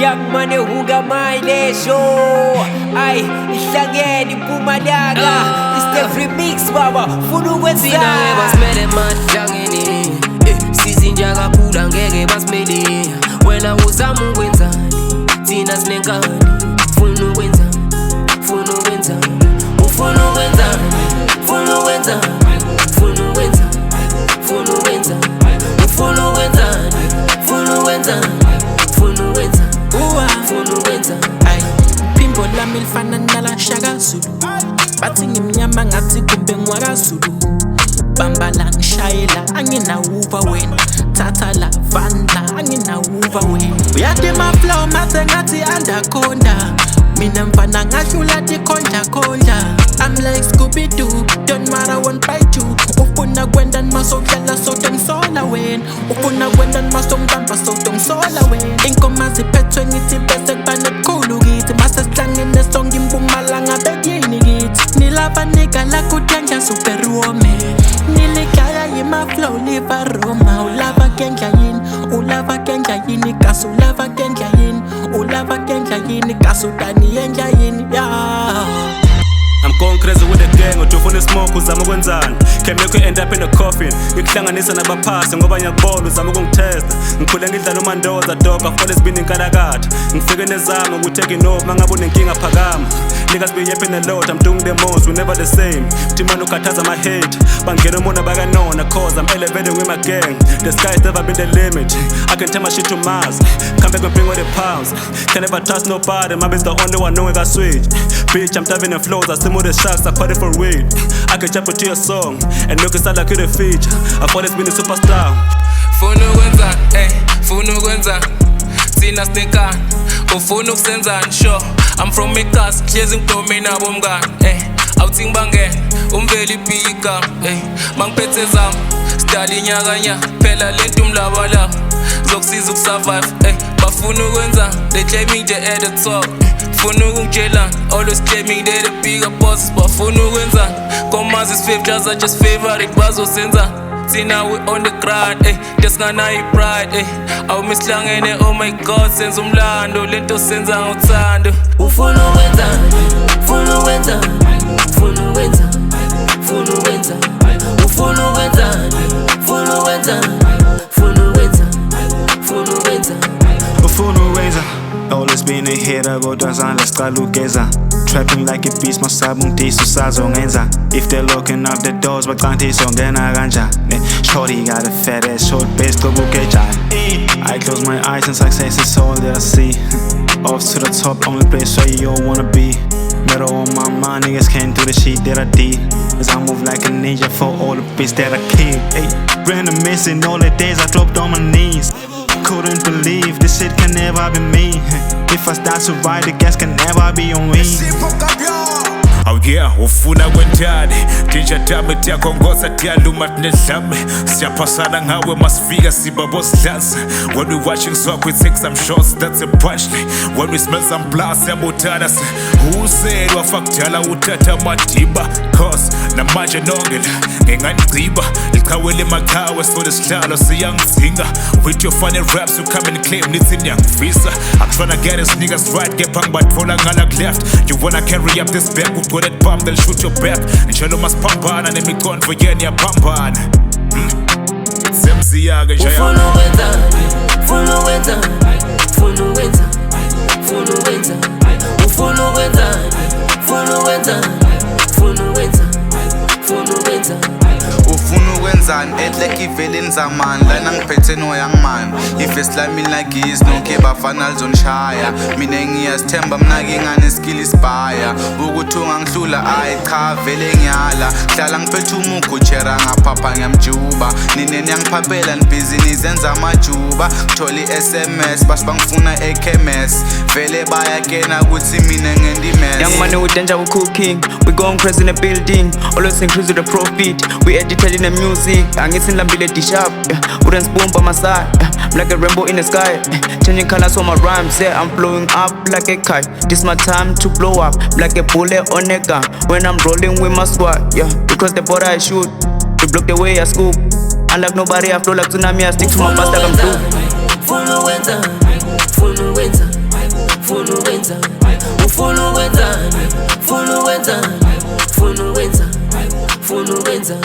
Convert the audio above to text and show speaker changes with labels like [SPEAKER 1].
[SPEAKER 1] Young money hunga mailesho. Ay, ihlangene iMpumalanga. It's the remix baba. Funa ukwenza.
[SPEAKER 2] Sina basimele madlangeni. Sizinja kakhulu ngeke basimele. Wena uzama ukwenzani? Thina sinenkani. Funa ukwenzani? Funa ukwenzani? Ufuna ukwenzani? Funa ukwenzani? Funa ukwenzani? Funa ukwenzani? Ufuna ukwenzani? Funa ukwenzani? Funa ukwenzani? Funa ukwenzani?
[SPEAKER 3] Ay, Pimbo lami lifana nala Shaka Zulu. Bathi ngimnyama ngathi kumbe ngwakaZulu. Bamba la ngishayela anginawuva wena. Thatha la vandla anginawuva wena. Uyade ma flow mathe ngathi anaconda. Mina mfana ngasula tikhonja khonja. I'm like Scooby-Doo, don't matter one bite you. Ufuna kwenda nmasodlala so ngisola wena. Ufuna kwenda nmasongibamba so ngisola wena. Inkoma ziphethwe ngithi bese kubane kukhulu kithi. Mase sihlangene sonke iMpumalanga bekuyini kithi. Nilapha nigala kudyanja superwoman. Niligaya yima flow liva Roma. Ulava kendla yini, ulava kendla yini. Kasu ulava kendla yini, ulava kendla yini. Kasu dani yendla yini, yeah.
[SPEAKER 4] I'm going crazy with the gang, ujofuna smoke uzama ukwenzani. Came here end up in the coffin. Ngikuhlanganisa nabaphasi ngoba ngiyakubona uzama ukungitesta. Ngikhule ngidlala umandoza dog, afole sibini inkalakatha. Ngifike nezama ukutake inope mangabe unenkinga phakama. Niggas be yapping a lot, I'm doing the most, we never the same. Timano kataza my hate, bangena umona bakanona cause I'm elevating with my gang. The sky's never been the limit, I can tell my shit to Mars. Come back and bring with the pounds. Can never trust nobody, my bitch the only one knowing I switch. Bitch, I'm diving in flows, I see more the sharks, I caught it for real. I can jump into your song, and make it sound like you're the feature. I thought it's been a superstar.
[SPEAKER 5] Funa ukwenzani, funa ukwenzani. Thina sinenkani, ufuna ukusenzani, sure. I'm from Mekas, hlezi ngidome bomngani, awuthi ngibangene, umveli ibhika, mangiphethe zami, sidala inyakanya, phela lento umlabalaba, zokusiza ukusurvive, bafuna ukwenzani, they claiming they at the top, funa ukungitshelani, always claiming they the bigger bosses, bafuna ukwenzani, komazi is just I just favorite, bazosenzani. Tina we on the grind, just nganayi pride, awumislangene, oh my god, senza umlando, lento senza ngothando.
[SPEAKER 2] Ufuna ukwenzani? Funa ukwenzani? Funa ukwenzani? Funa ukwenzani? Ufuna ukwenzani? Funa ukwenzani? Funa ukwenzani? Funa ukwenzani?
[SPEAKER 6] Ufuna ukwenzani? Always been a hater, kodwa zandla siqala ugeza. Trapping like a beast, masaba ungidisa usazongenza. If they're looking up the doors, baqantisa ungena kanjani. Shorty got a fat ass, short base, go ukejani. I close my eyes and success is all that I see. Off to the top, only place where you all wanna be. Metal on my mind, niggas can't do the shit that I did. As I move like a ninja for all the bitch that I killed. Reminiscing all the days I dropped on my knees. Couldn't believe this shit can never be me. If I start to ride, the gas can never be on me.
[SPEAKER 7] Oh yeah, ufuna kwendani Tinja dame tiyakongoza tiyaluma tinedlame Siyapasana ngawe masifika sibabosidlanza When we watching swap we take some shots, that's a punchline. When we smell some blood, siyabutana Who said wafakudala utata madiba Cause namanje nongela ngenganigciba Likhawele makhawe so lesihlalo siyangidzinga With your funny raps you come and claim nithi niyangifisa I'm tryna get these niggas right, kepha ngibatfola ngala left. You wanna carry up this bag, we've got that bomb, they'll shoot your back. Njalo masipambana nemikhonvo yeni yapambana. Semziyaga njaya.
[SPEAKER 2] Ufuna ukwenzani? Funa ukwenzani? Funa ukwenzani? Funa ukwenzani? Ufuna ukwenzani? Funa ukwenzani? Funa ukwenzani? Funa ukwenzani?
[SPEAKER 8] Ufuna ukwenzani? Edlek ivele nzamani lana ngiphethe noyangmani. Ifest lami lagizi nonke bafana lizonishaya. Mina ngiyazithemba mina ngingane skill isibhaya. Ukuthi ungangihlula ayi cha vele ngiyala. Hlala ngiphethe umukhu chera ngaphapha ngiyamjuba. Nine niyangiphaphela nibhizinisi enza amajuba. Ngitholi SMS basi bangifuna eKMS. Vele bayakena ukuthi mina ngendimess.
[SPEAKER 9] Young money with danger, we cooking. We going crazy in the building. Always increase the profit. We edited in the music. Angithi ngilambile dish up. Wooden spoon by my side. I'm like a rainbow in the sky. Changing colors on my rhymes. Yeah, I'm blowing up like a kite. This my time to blow up. Like a bullet on a gun. When I'm rolling with my squad. Yeah, because the border I shoot. To block the way I scoop. Unlike nobody, I flow like tsunami. I stick to my past like I'm blue.
[SPEAKER 2] Funa ukwenzani? Funa ukwenzani? funa ukwenza